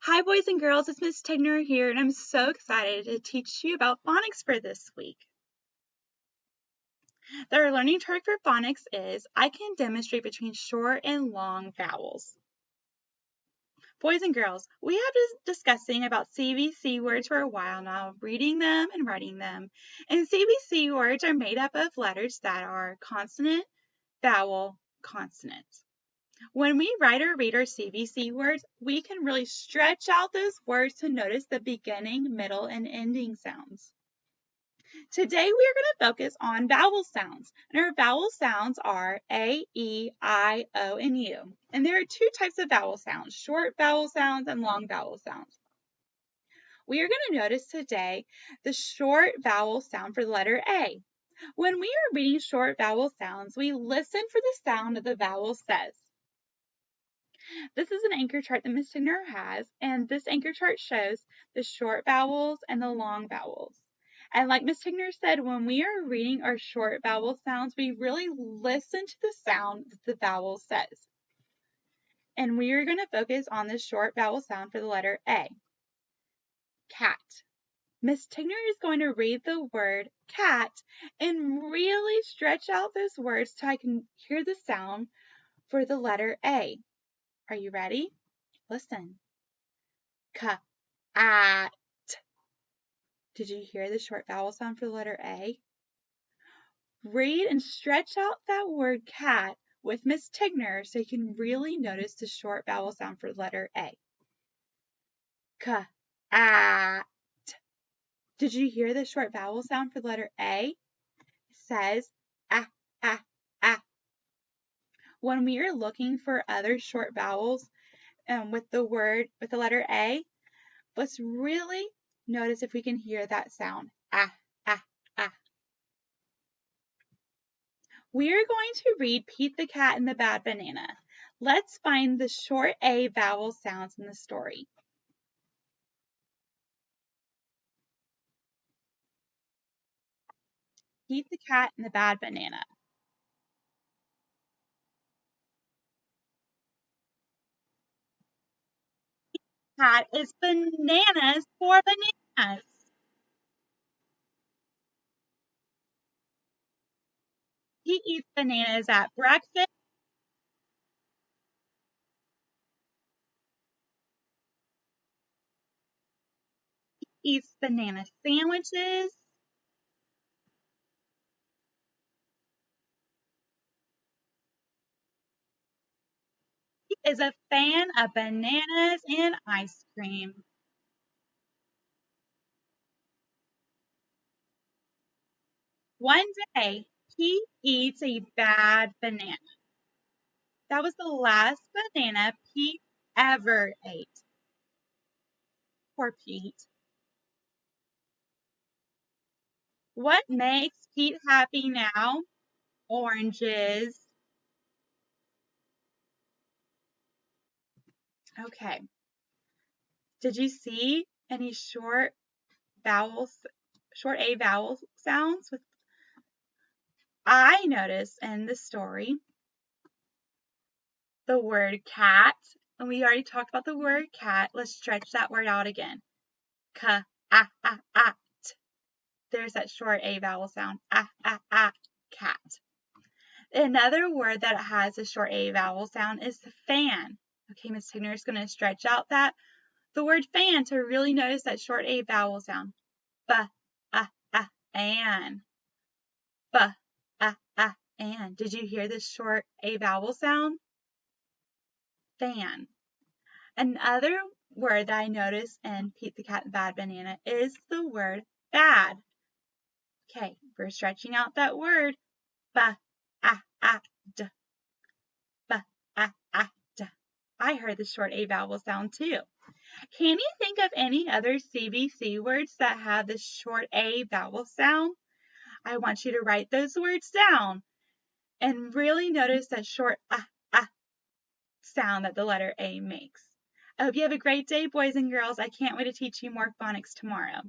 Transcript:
Hi, boys and girls. It's Miss Tigner here, and I'm so excited to teach you about phonics for this week. The learning target for phonics is I can demonstrate between short and long vowels. Boys and girls, we have been discussing about CVC words for a while now, reading them and writing them. And CVC words are made up of letters that are consonant, vowel, consonant. When we write or read our CVC words, we can really stretch out those words to notice the beginning, middle, and ending sounds. Today we are going to focus on vowel sounds, and our vowel sounds are A, E, I, O, and U. And there are two types of vowel sounds, short vowel sounds and long vowel sounds. We are going to notice today the short vowel sound for the letter A. When we are reading short vowel sounds, we listen for the sound that the vowel says. This is an anchor chart that Miss Tigner has, and this anchor chart shows the short vowels and the long vowels. And like Miss Tigner said, when we are reading our short vowel sounds, we really listen to the sound that the vowel says. And we are going to focus on the short vowel sound for the letter A. Cat. Miss Tigner is going to read the word cat and really stretch out those words so I can hear the sound for the letter A. Are you ready? Listen. Cat. Did you hear the short vowel sound for the letter A? Read and stretch out that word cat with Miss Tigner so you can really notice the short vowel sound for the letter A. Cat. Did you hear the short vowel sound for the letter A? It says ah, ah, ah. When we are looking for other short vowels with the letter A, let's really notice if we can hear that sound. Ah, ah, ah. We are going to read Pete the Cat and the Bad Banana. Let's find the short A vowel sounds in the story. Pete the Cat and the Bad Banana. Cat is bananas for bananas. He eats bananas at breakfast. He eats banana sandwiches. He is a fan of bananas and ice cream. One day, he eats a bad banana. That was the last banana Pete ever ate. Poor Pete. What makes Pete happy now? Oranges. Okay. Did you see any short A vowel sounds? I noticed in the story the word cat, and we already talked about the word cat. Let's stretch that word out again. Cat. There's that short A vowel sound. Cat. Another word that has a short A vowel sound is fan. Okay, Miss Tigner is going to stretch out the word fan to really notice that short A vowel sound. An. An. Did you hear this short A vowel sound? Fan. Another word that I noticed in Pete the Cat and Bad Banana is the word bad. Okay, we're stretching out that word. D. I heard the short A vowel sound too. Can you think of any other CVC words that have the short A vowel sound? I want you to write those words down and really notice that short sound that the letter A makes. I hope you have a great day, boys and girls. I can't wait to teach you more phonics tomorrow.